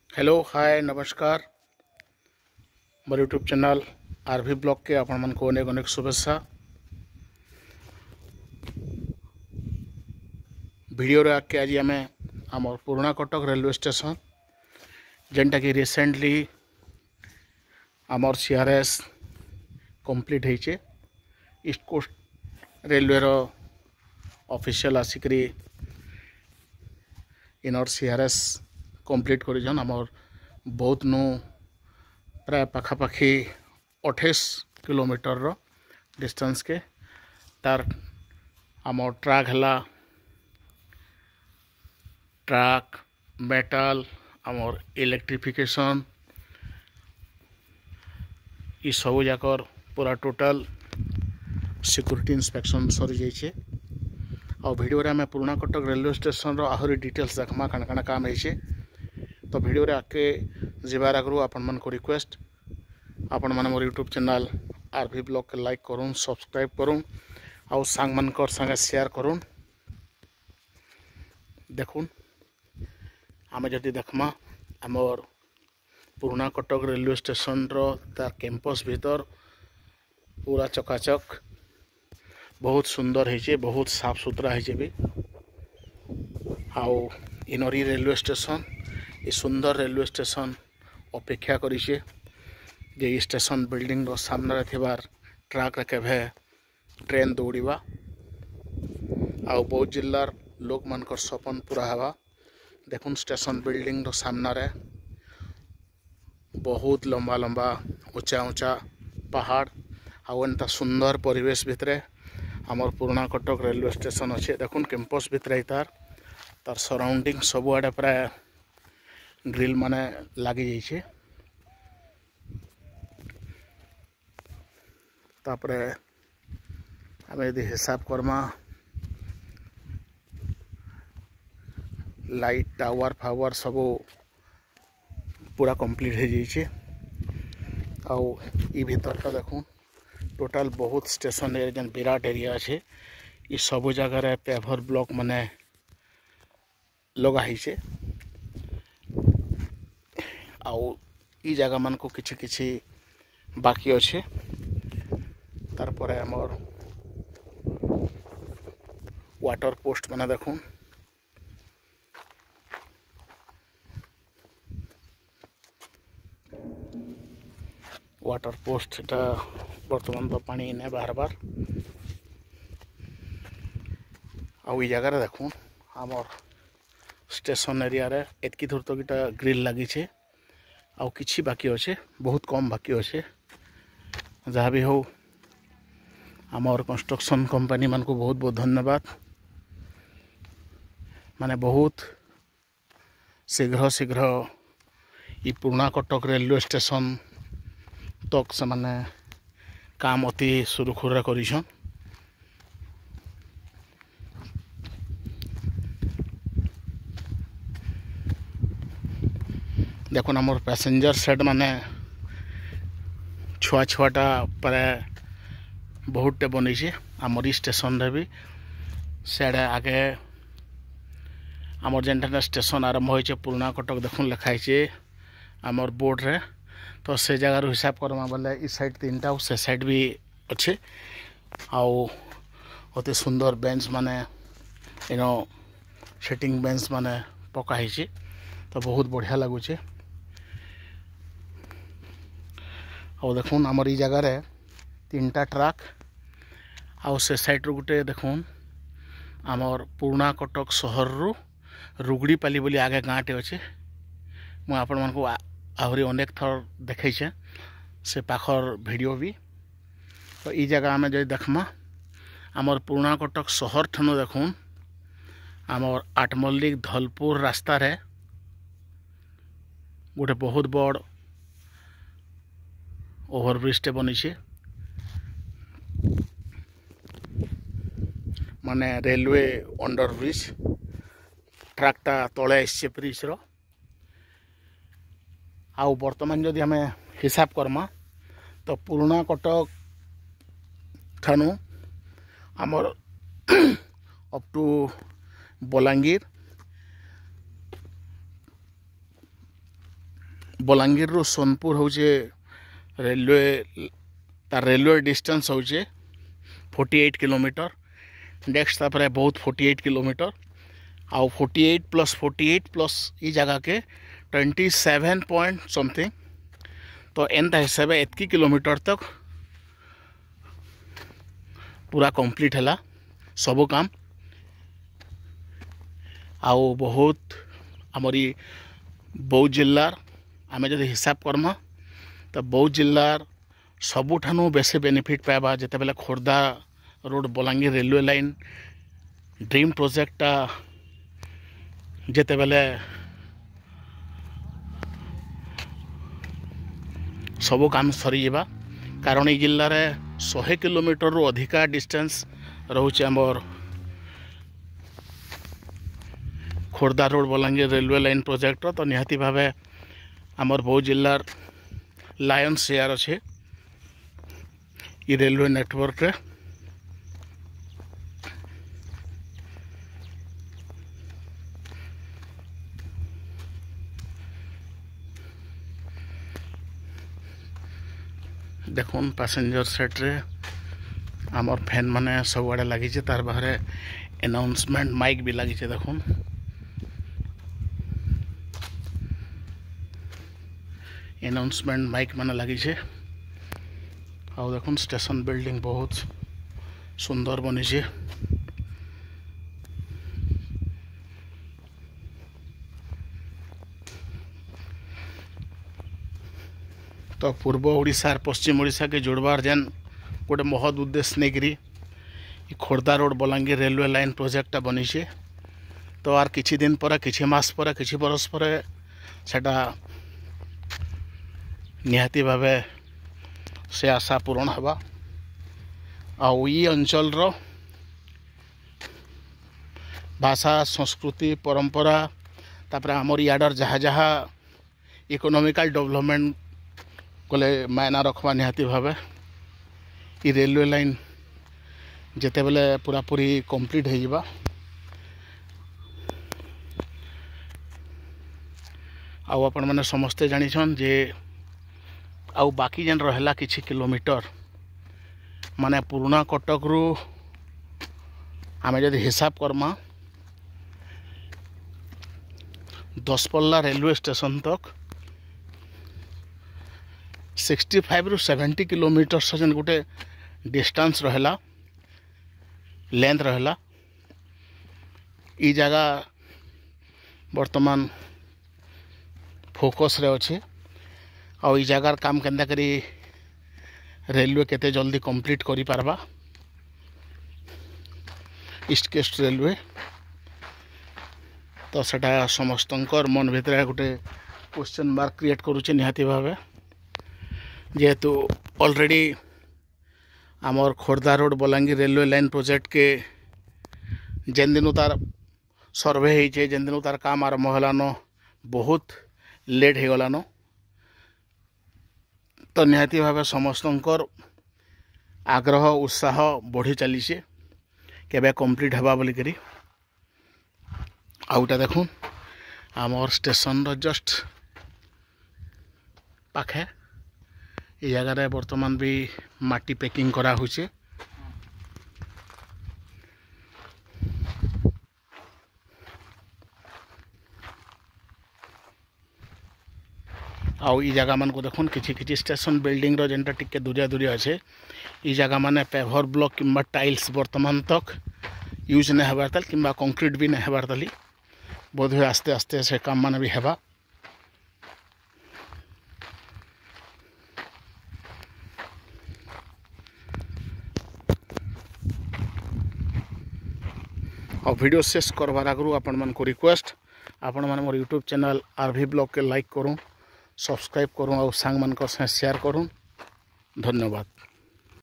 Hello hi नमस्कार मोर YouTube channel RV blog के आपण मन को अनेक अनेक शुभेच्छा। वीडियो रे आके आज आम आम पुराना कटक रेलवे स्टेशन जेनटा कि रिसेंटली आमर सीआरएस कंप्लीट होइचे। ईस्ट कोस्ट रेलवे रो ऑफिशियल आसिकरी इनर सीआरएस कंप्लीट करिजन। आमर बहुत नु प्राय पाखापाखी 28 किलोमीटर रो डिस्टेंस के तार आमर ट्रैक हला ट्रक मेटल आमर इलेक्ट्रिफिकेशन ये सब जाकर पूरा टोटल सिक्योरिटी इंस्पेक्शन सरी जाइए। और वीडियो रे आम पुराना कटक रेलवे स्टेशन रो आहरी डिटेल्स देखमा काण काण काम है। तो वीडियो रे आके जीवार आगु आपण मन को रिक्वेस्ट आपण मन मोर यूट्यूब चैनल आरवी ब्लॉग के लाइक करूँ सब्सक्राइब करूँ और सांग मनकर संगे शेयर करूँ। देखुन आम जदि देखमा आमर पुराना कटक रेलवे स्टेशन रो तार कैंपस भीतर पूरा चकाचक बहुत सुंदर है, बहुत साफ सुथरा है भी। आउ इनरी रेलवे स्टेशन ये सुंदर रेलवे स्टेशन अपेक्षा करिछे जे स्टेशन बिल्डिंग रो सामने थिबार ट्रक रे केभे ट्रेन दौड़ीबा आउ बौद्ध जिल्लार लोक मानकर सपन पूरा हवा। देखुन स्टेशन बिल्डिंग रो सामने रे बहुत लंबा लंबा ऊंचा ऊंचा पहाड़ आउ एंता सुंदर परिवेश भितरे आमर पुराना कटक रेलवे स्टेशन अच्छे। देखुन कैंपस भितर तार सराउंडिंग सबुआड़े प्राय ग्रिल माने लगी जाइए। तापरे आम यदि हिसाब करमा लाइट टावर फावर सब पूरा कंप्लीट हो जाइए। आउ ई भीतर तो देखूँ टोटल बहुत स्टेशन जेन विराट एरिया अच्छे ये सब जगह पेवर ब्लॉक माने लगाई। आउ ई जगह मन को किछि किछि बाकी अच्छे। तारपरे आमर वाटर पोस्ट माने देखूँ वाटर पोस्ट एटा बर्तमान तो पानी ने बार बार आउ जगह देखूँ आमर स्टेशन एरिया रे एतकी दूर तक इटा ग्रिल लगी छे आउ किछि बाकी अच्छे, बहुत कम बाकी अच्छे। जहाँ भी हो आमर कंस्ट्रक्शन कंपनी मान को बहुत बहुत धन्यवाद। माने बहुत शीघ्र शीघ्र ये पुराना कटक रेलवे स्टेशन तक से माने काम अति सुरखुर करिछन। देखो आमर पैसेंजर सेट माने छुआ छुआटा प्राय बहुतटे बनी आमर स्टेशन रे भी सेडे आगे आमर जेनटा स्टेशन आरंभ होइछे पुराना कटक देखुन लिखाई आमर बोर्ड रे। तो से जगार हिसाब करमा बोले इस साइड 3टा से साइड भी अच्छे। आउ अति सुंदर बेंच माने इनो सिटिंग बेंच माने पकाई तो बहुत बढ़िया लगुचे। और देखुन आमर ई जगार 3टा ट्रक आउ से साइड रो गुटे देखुन आमर पुराना कटक सहर रु रुगड़ीपाली बोली आगे गाँटे अच्छे। मुझे आपण मन को आहरी अनेक थर देखै से पाखर वीडियो भी। तो ई जगह आम जो देखमा आमर पुराना कटक सहर ठनु देखुन आमर आठमल्लिक धलपुर रास्ता रे गोटे बहुत बड़ ओभरब्रिजटे बनी माने रेलवे अंडरब्रिज ट्रकटा तले आसे ब्रिज रो। आउ बर्तमान जदि आम हिसाब करमा तो पुराना कटक ठानु आमर अप टू बलांगीर रू सोनपुर हूँ रेलवे डिस्टेंस हूँ 48 किलोमीटर। नेक्स्ट तापर बहुत 48 किलोमीटर आउ 48 प्लस ई जगह के 27 पॉइंट समथिंग। तो एंता हिसाब एतकी किलोमीटर तक पूरा कंप्लीट है सबू काम। आउ बहुत आमरी बौद्ध जिल्लार आमे जदि हिसाब करमा तो बौद्ध जिल्लार सबुठानु बेसी बेनिफिट पाइबा जिते बेले Khordha road Balangir railway line dream प्रोजेक्टा जिते बेले सबू काम सरी जावा। कारण ये जिले में 100 किलोमीटर रू अधिका डिस्टेंस रोचे आमर Khordha road Balangir railway line project. तो निहाती भावे आमर बौद्ध जिलार लायन शेयर अच्छे ये रेलवे नेटवर्क रे। देखुन पैसेंजर सेट रे आमर फैन माने सब आड़े लगी तार बाहर अनाउंसमेंट माइक भी लगी। देखुन अनाउंसमेंट माइक माने लगी। आउ देखुन स्टेशन बिल्डिंग बहुत सुंदर बनी। तो पूर्व ओडिशा पश्चिम ओडिशा के जोड़बार जेन गोटे महद उद्देश्य नहीं Khordha road Balangir railway line प्रोजेक्टा बनी। तो आर किछि दिन पर किछि मास पर किछि बरस पर सेटा निहाती भावे से आशा पूरण हवा। आउ ई अंचल रो भाषा संस्कृति परंपरा तापर आमर याडर जहाँ जहाँ इकोनॉमिकल डेवलपमेंट कले मायना रखवा निहाती भावे ई रेलवे लाइन जेते बेले पूरा पूरी कंप्लीट हो जावा। आउ आपण माने समस्ते जानिछन जे आउ बाकी जेन रहला किछि किलोमीटर माने पुराना कटक रु आमे जदि हिसाब करमा 10पल्ला रेलवे स्टेशन तक 65 रु 70 किलोमीटर जेन गोटे डिस्टेंस रहला लेंथ रहला। ई जगह वर्तमान फोकस रे अच्छे। आउ ई जगार काम केंदा करी रेलवे केते जल्दी कंप्लीट करी पारबा। ईस्ट कोस्ट रेलवे तो सेटा समस्तंकर मन भितर गोटे क्वेश्चन मार्क क्रिएट करुचे निहाती भावे। जेहेतु ऑलरेडी आमर Khordha road Balangir railway line project के जेन दिन तार सर्वे होइछे जेन दिन तार काम आरंभ होलानो बहुत लेट हो गलानो। तो निहाती भावे समस्तंकर आग्रह उत्साह बढ़ी चली केबे कंप्लीट हवा बोली करी। आउटा देखुन आमर स्टेशन रो जस्ट पाखे ये जगह वर्तमान भी माटी पैकिंग करा हुचे। आउ ई जगह मान को देखुन किछि स्टेशन बिल्डिंग रो जेनटा टिके दूरिया दूरिया अच्छे ई जगह माने पेवर ब्लॉक किंबा टाइल्स वर्तमान तक यूज नहीं हेबार ताल किंबा कंक्रीट भी नहीं हेबार ताली बोध हुए आस्ते आस्ते से काम माने भी हेबा। और वीडियो शेष करवार आगु आपण मान को रिक्वेस्ट आपण मान मोर यूट्यूब चैनल आरवी ब्लॉग के लाइक करूँ सब्सक्राइब करूँ और सांग मान शेयर करूँ। धन्यवाद।